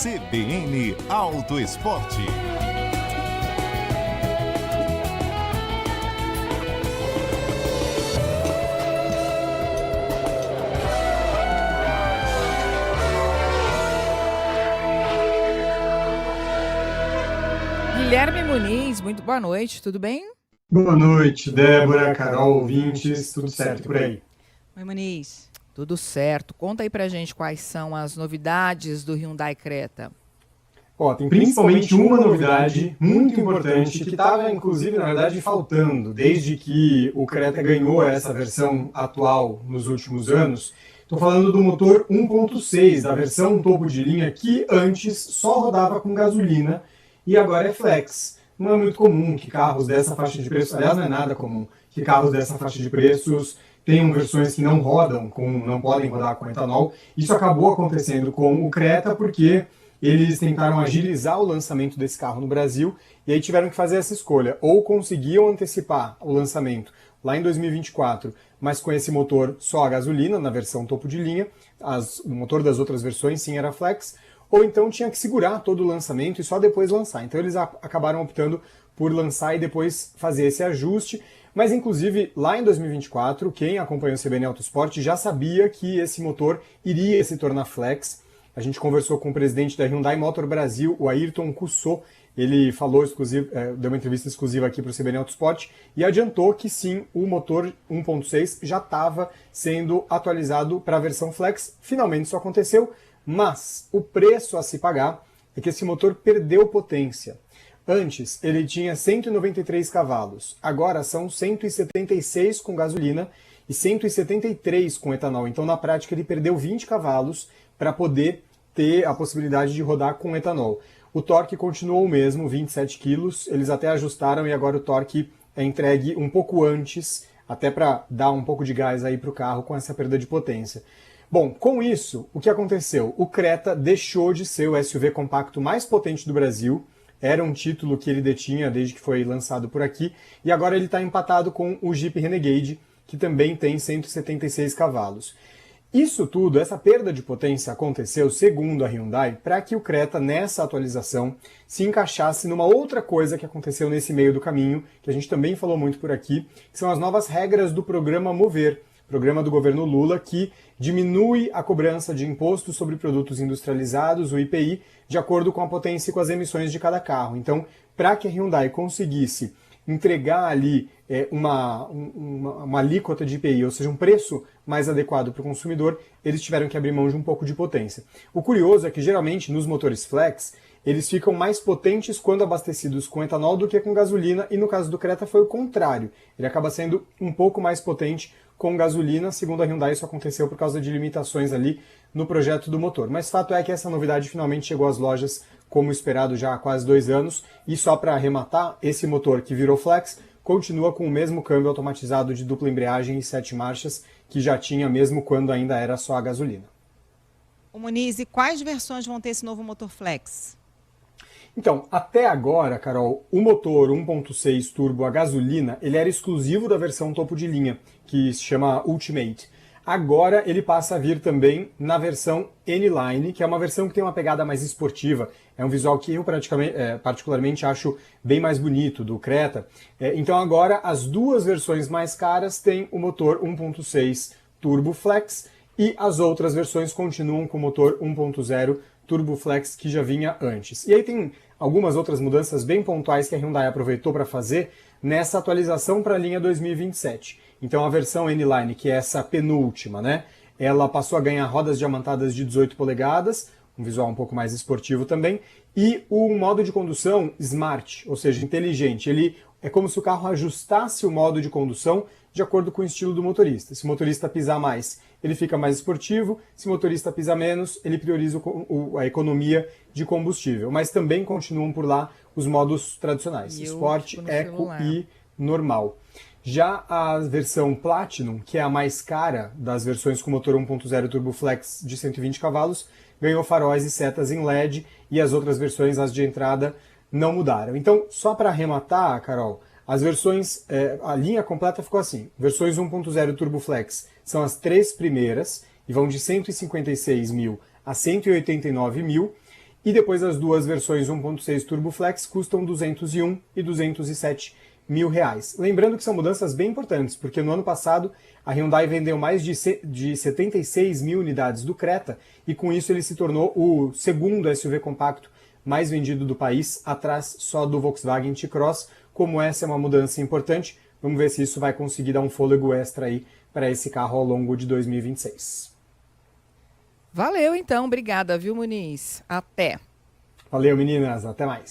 CBN Auto Esporte. Guilherme Muniz, muito boa noite, tudo bem? Boa noite, Débora, Carol, ouvintes, tudo certo por aí? Oi, Muniz. Tudo certo. Conta aí pra gente quais são as novidades do Hyundai Creta. Tem principalmente uma novidade muito importante que estava, inclusive, na verdade, faltando desde que o Creta ganhou essa versão atual nos últimos anos. Estou falando do motor 1.6, da versão topo de linha, que antes só rodava com gasolina e agora é flex. Não é muito comum que carros dessa faixa de preço, aliás, não é nada comum que carros dessa faixa de preços tenham versões que não podem rodar com etanol. Isso acabou acontecendo com o Creta porque eles tentaram agilizar o lançamento desse carro no Brasil e aí tiveram que fazer essa escolha. Ou conseguiam antecipar o lançamento lá em 2024, mas com esse motor só a gasolina, na versão topo de linha, o motor das outras versões sim era flex, ou então tinha que segurar todo o lançamento e só depois lançar. Então eles acabaram optando por lançar e depois fazer esse ajuste. Mas, inclusive, lá em 2024, quem acompanhou o CBN Autosport já sabia que esse motor iria se tornar flex. A gente conversou com o presidente da Hyundai Motor Brasil, o Ayrton Cussot. Ele falou deu uma entrevista exclusiva aqui para o CBN Autosport e adiantou que sim, o motor 1.6 já estava sendo atualizado para a versão flex. Finalmente isso aconteceu, mas o preço a se pagar é que esse motor perdeu potência. Antes, ele tinha 193 cavalos, agora são 176 com gasolina e 173 com etanol. Então, na prática, ele perdeu 20 cavalos para poder ter a possibilidade de rodar com etanol. O torque continuou o mesmo, 27 quilos, eles até ajustaram e agora o torque é entregue um pouco antes, até para dar um pouco de gás aí para o carro com essa perda de potência. Bom, com isso, o que aconteceu? O Creta deixou de ser o SUV compacto mais potente do Brasil. Era um título que ele detinha desde que foi lançado por aqui, e agora ele está empatado com o Jeep Renegade, que também tem 176 cavalos. Isso tudo, essa perda de potência aconteceu, segundo a Hyundai, para que o Creta, nessa atualização, se encaixasse numa outra coisa que aconteceu nesse meio do caminho, que a gente também falou muito por aqui, que são as novas regras do programa Mover, programa do governo Lula, que diminui a cobrança de imposto sobre produtos industrializados, o IPI, de acordo com a potência e com as emissões de cada carro. Então, para que a Hyundai conseguisse entregar ali uma alíquota de IPI, ou seja, um preço mais adequado para o consumidor, eles tiveram que abrir mão de um pouco de potência. O curioso é que, geralmente, nos motores flex, eles ficam mais potentes quando abastecidos com etanol do que com gasolina, e no caso do Creta foi o contrário. Ele acaba sendo um pouco mais potente com gasolina, segundo a Hyundai isso aconteceu por causa de limitações ali no projeto do motor. Mas fato é que essa novidade finalmente chegou às lojas como esperado já há quase 2 anos, e só para arrematar, esse motor que virou flex continua com o mesmo câmbio automatizado de dupla embreagem e 7 marchas que já tinha mesmo quando ainda era só a gasolina. O Muniz, e quais versões vão ter esse novo motor flex? Então, até agora, Carol, o motor 1.6 turbo a gasolina, ele era exclusivo da versão topo de linha, que se chama Ultimate. Agora ele passa a vir também na versão N-Line, que é uma versão que tem uma pegada mais esportiva. É um visual que eu particularmente acho bem mais bonito do Creta. Então agora as duas versões mais caras têm o motor 1.6 Turbo Flex e as outras versões continuam com o motor 1.0 Turbo Flex que já vinha antes. E aí tem algumas outras mudanças bem pontuais que a Hyundai aproveitou para fazer nessa atualização para a linha 2027. Então a versão N-Line, que é essa penúltima, né? Ela passou a ganhar rodas diamantadas de 18 polegadas, um visual um pouco mais esportivo também, e o modo de condução Smart, ou seja, inteligente. Ele é como se o carro ajustasse o modo de condução de acordo com o estilo do motorista. Se o motorista pisar mais, ele fica mais esportivo. Se o motorista pisar menos, ele prioriza a economia de combustível. Mas também continuam por lá os modos tradicionais, Sport, Eco e Normal. Já a versão Platinum, que é a mais cara das versões com motor 1.0 Turbo Flex de 120 cavalos, ganhou faróis e setas em LED, e as outras versões, as de entrada, não mudaram. Então, só para arrematar, Carol, as versões, a linha completa ficou assim. Versões 1.0 Turbo Flex são as 3 primeiras, e vão de 156 mil a 189 mil, E depois as duas versões 1.6 Turbo Flex custam 201 e 207 mil reais. Lembrando que são mudanças bem importantes, porque no ano passado a Hyundai vendeu mais de 76 mil unidades do Creta e com isso ele se tornou o segundo SUV compacto mais vendido do país, atrás só do Volkswagen T-Cross. Como essa é uma mudança importante, vamos ver se isso vai conseguir dar um fôlego extra aí para esse carro ao longo de 2026. Valeu então, obrigada, viu, Muniz? Até. Valeu, meninas, até mais.